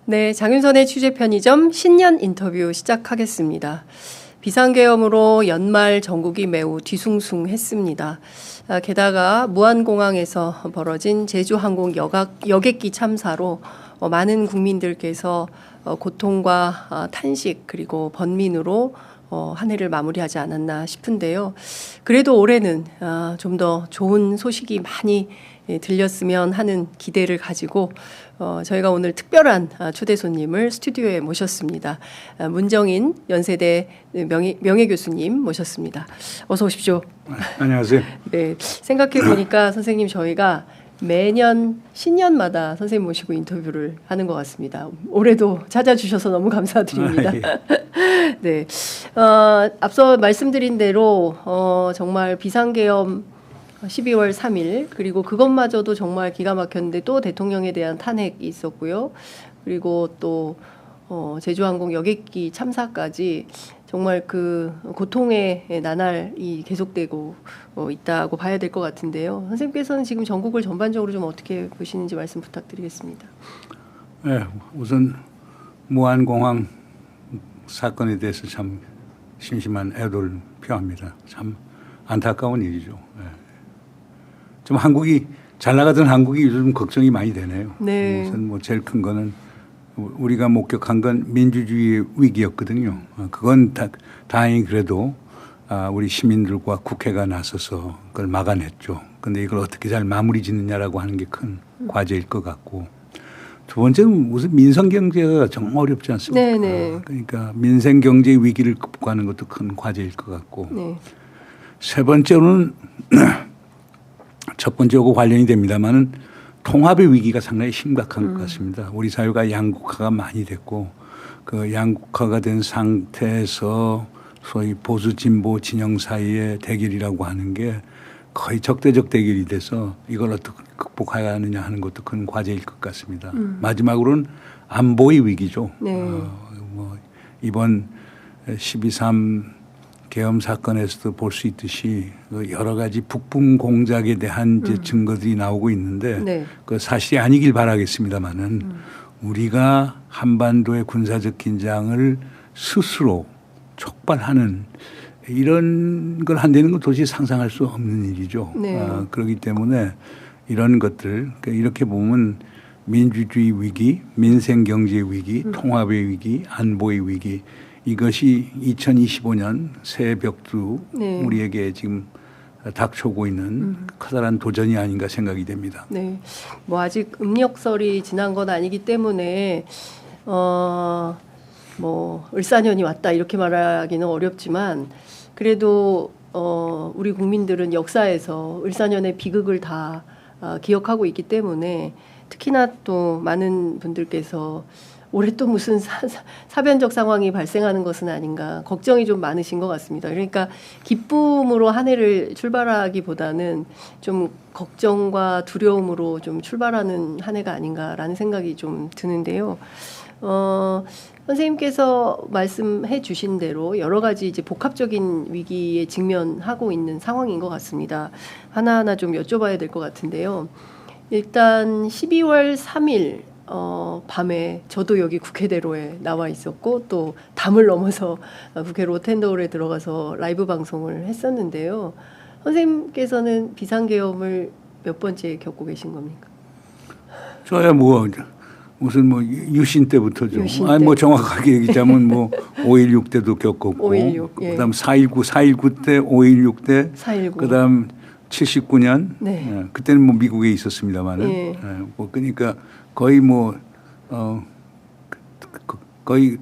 네, 장윤선의 취재 편의점 신년 인터뷰 시작하겠습니다. 비상계엄으로 연말 전국이 매우 뒤숭숭했습니다. 게다가 무안공항에서 벌어진 제주항공 여객기 참사로 많은 국민들께서 고통과 탄식 그리고 번민으로 한 해를 마무리하지 않았나 싶은데요. 그래도 올해는 좀 더 좋은 소식이 많이 들렸으면 하는 기대를 가지고 저희가 오늘 특별한 초대 손님을 스튜디오에 모셨습니다. 문정인 연세대 명예교수님 모셨습니다. 어서 오십시오. 안녕하세요. 네, 생각해 보니까 선생님 저희가 매년 신년마다 선생님 모시고 인터뷰를 하는 것 같습니다. 올해도 찾아주셔서 너무 감사드립니다. 네, 앞서 말씀드린 대로 정말 비상계엄 12월 3일 그리고 그것마저도 정말 기가 막혔는데 또 대통령에 대한 탄핵이 있었고요. 그리고 또 제주항공 여객기 참사까지 정말 그 고통의 나날이 계속되고 있다고 봐야 될 것 같은데요. 선생님께서는 지금 전국을 전반적으로 좀 어떻게 보시는지 말씀 부탁드리겠습니다. 네, 우선 무안공항 사건에 대해서 참 심심한 애도를 표합니다. 참 안타까운 일이죠. 네. 좀 한국이 잘 나가던 한국이 요즘 걱정이 많이 되네요. 네. 우선 뭐 제일 큰 거는 우리가 목격한 건 민주주의의 위기였거든요. 그건 다행히 그래도 우리 시민들과 국회가 나서서 그걸 막아냈죠. 그런데 이걸 어떻게 잘 마무리 짓느냐라고 하는 게 큰 과제일 것 같고, 두 번째는 무슨 민생 경제가 정말 어렵지 않습니까? 네네. 그러니까 민생 경제 위기를 극복하는 것도 큰 과제일 것 같고, 네. 세 번째로는 첫 번째하고 관련이 됩니다만은 통합의 위기가 상당히 심각한 것 같습니다. 우리 사회가 양극화가 많이 됐고 그 양극화가 된 상태에서 소위 보수 진보 진영 사이의 대결이라고 하는 게 거의 적대적 대결이 돼서 이걸 어떻게 극복해야 하느냐 하는 것도 큰 과제일 것 같습니다. 마지막으로는 안보의 위기죠. 네. 뭐 이번 12.3 계엄 사건에서도 볼 수 있듯이 여러 가지 북풍 공작에 대한 이제 증거들이 나오고 있는데 네. 그 사실이 아니길 바라겠습니다만은 우리가 한반도의 군사적 긴장을 스스로 촉발하는 이런 걸 한다는 건 도저히 상상할 수 없는 일이죠. 네. 그렇기 때문에 이런 것들 이렇게 보면 민주주의 위기, 민생 경제 위기, 통합의 위기, 안보의 위기 이것이 2025년 새 벽두 네. 우리에게 지금 닥쳐오고 있는 커다란 도전이 아닌가 생각이 됩니다. 네, 뭐 아직 음력설이 지난 건 아니기 때문에 뭐 을사년이 왔다 이렇게 말하기는 어렵지만 그래도 우리 국민들은 역사에서 을사년의 비극을 다 기억하고 있기 때문에 특히나 또 많은 분들께서 올해 또 무슨 사변적 상황이 발생하는 것은 아닌가 걱정이 좀 많으신 것 같습니다. 그러니까 기쁨으로 한 해를 출발하기보다는 좀 걱정과 두려움으로 좀 출발하는 한 해가 아닌가라는 생각이 좀 드는데요. 선생님께서 말씀해 주신 대로 여러 가지 이제 복합적인 위기에 직면하고 있는 상황인 것 같습니다. 하나하나 좀 여쭤봐야 될 것 같은데요. 일단 12월 3일 밤에 저도 여기 국회대로에 나와 있었고 또 담을 넘어서 국회 로텐더홀에 들어가서 라이브 방송을 했었는데요. 선생님께서는 비상계엄을 몇 번째 겪고 계신 겁니까? 저야 뭐 무슨 뭐 유신 때부터죠. 유신 아니 때. 뭐 정확하게 얘기하자면 뭐 5.16 때도 겪었고 5.16, 예. 그다음 4.19 때 5.16 때 4.19. 그다음 79년 네. 예, 그때는 뭐 미국에 있었습니다만은 예. 예, 뭐 그러니까 거의 뭐 거의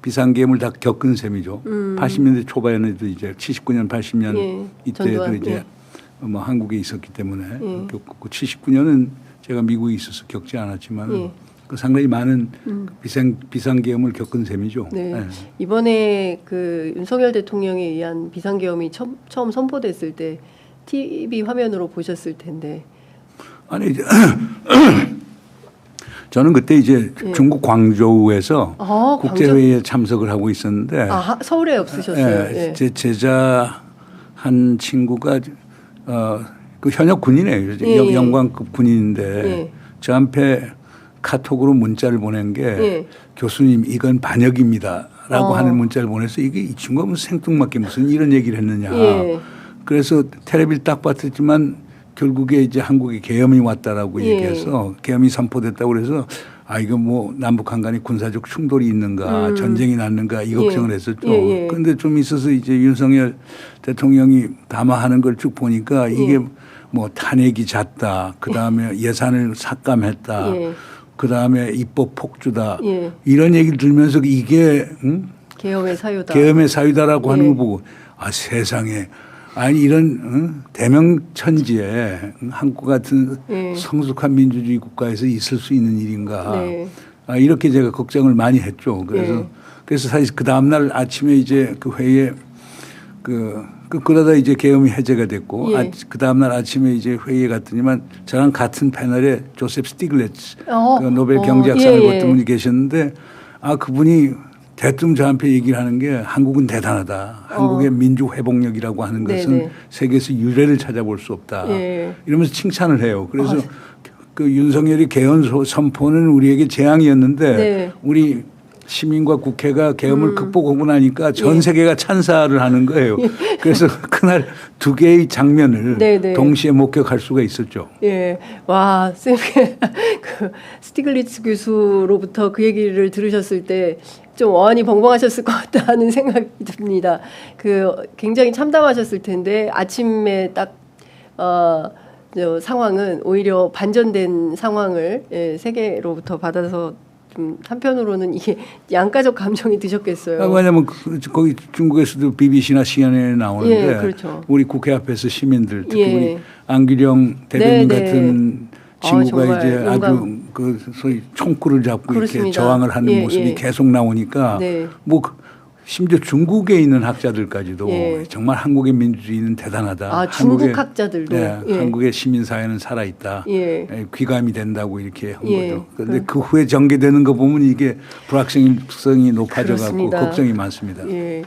비상계엄을 다 겪은 셈이죠. 80년대 초반에도 이제 79년 80년 예. 이때도 전두환, 이제 예. 뭐 한국에 있었기 때문에 예. 겪었고 79년은 제가 미국에 있어서 겪지 않았지만 예. 그 상당히 많은 비상계엄을 겪은 셈이죠. 네. 네. 이번에 그 윤석열 대통령에 의한 비상계엄이 처음 선포됐을 때 TV 화면으로 보셨을 텐데. 아니 이제 저는 그때 이제 예. 중국 광저우에서 아, 국제회의에 참석을 하고 있었는데 서울에 없으셨어요. 예, 예. 제 제자 한 친구가 그 현역 군인이에요. 예. 영광급 군인인데 예. 저 앞에 카톡으로 문자를 보낸 게 예. 교수님 이건 반역입니다라고 어. 하는 문자를 보내서 이게 이 친구가 무슨 생뚱맞게 무슨 이런 얘기를 했느냐. 예. 그래서 텔레비를 딱 봤지만 결국에 이제 한국에 계엄이 왔다라고 예. 얘기해서 계엄이 선포됐다고 그래서 아 이거 뭐 남북한 간에 군사적 충돌이 있는가 전쟁이 났는가 이 걱정을 예. 했었죠. 예. 그런데 좀 있어서 이제 윤석열 대통령이 담화하는 걸 쭉 보니까 이게 뭐 탄핵이 잦다. 그다음에 예산을 삭감했다. 예. 그다음에 입법 폭주다. 예. 이런 얘기를 들으면서 이게 계엄의 사유다. 계엄의 사유다라고 하는 예. 거 보고 아 세상에 아니 이런 대명천지에 한국 같은 예. 성숙한 민주주의 국가에서 있을 수 있는 일인가. 네. 아, 이렇게 제가 걱정을 많이 했죠. 예. 그래서 사실 그 다음날 아침에 이제 그 회의에 그러다 이제 계엄이 해제가 됐고 예. 그 다음날 아침에 이제 회의에 갔더니만 저랑 같은 패널에 조셉 스티글레츠 그 노벨 예, 경제학상을 예. 받은 분이 계셨는데 아 그분이 대뜸 저한테 얘기를 하는 게 한국은 대단하다. 한국의 민주 회복력이라고 하는 것은 네네. 세계에서 유례를 찾아볼 수 없다. 예. 이러면서 칭찬을 해요. 그래서 그 윤석열이 개헌 선포는 우리에게 재앙이었는데 네. 우리 시민과 국회가 계엄을 극복하고 나니까 전 세계가 찬사를 하는 거예요. 그래서 그날 두 개의 장면을 네네. 동시에 목격할 수가 있었죠. 예. 와, 쌤, 그 스티글리츠 교수로부터 그 얘기를 들으셨을 때 좀 어안이 벙벙하셨을 것 같다는 생각이 듭니다. 그 굉장히 참담하셨을 텐데 아침에 딱 저 상황은 오히려 반전된 상황을 세계로부터 받아서 좀 한편으로는 이게 양가적 감정이 드셨겠어요. 왜냐하면 거기 중국에서도 BBC나 CNN에 나오는데 예, 그렇죠. 우리 국회 앞에서 시민들 특히 예. 우리 안규령 대변인 네, 네. 같은 친구가 정말 이제 아주 용감. 그 소위 총구를 잡고 이렇게 그렇습니다. 저항을 하는 예, 모습이 예. 계속 나오니까 네. 뭐 심지어 중국에 있는 학자들까지도 예. 정말 한국의 민주주의는 대단하다. 아, 중국 학자들도. 네, 예. 한국의 시민사회는 살아있다. 예. 귀감이 된다고 이렇게 한 예. 거죠. 그런데 그 후에 전개되는 거 보면 이게 불확실성이 높아져가고 그렇습니다. 걱정이 많습니다. 예.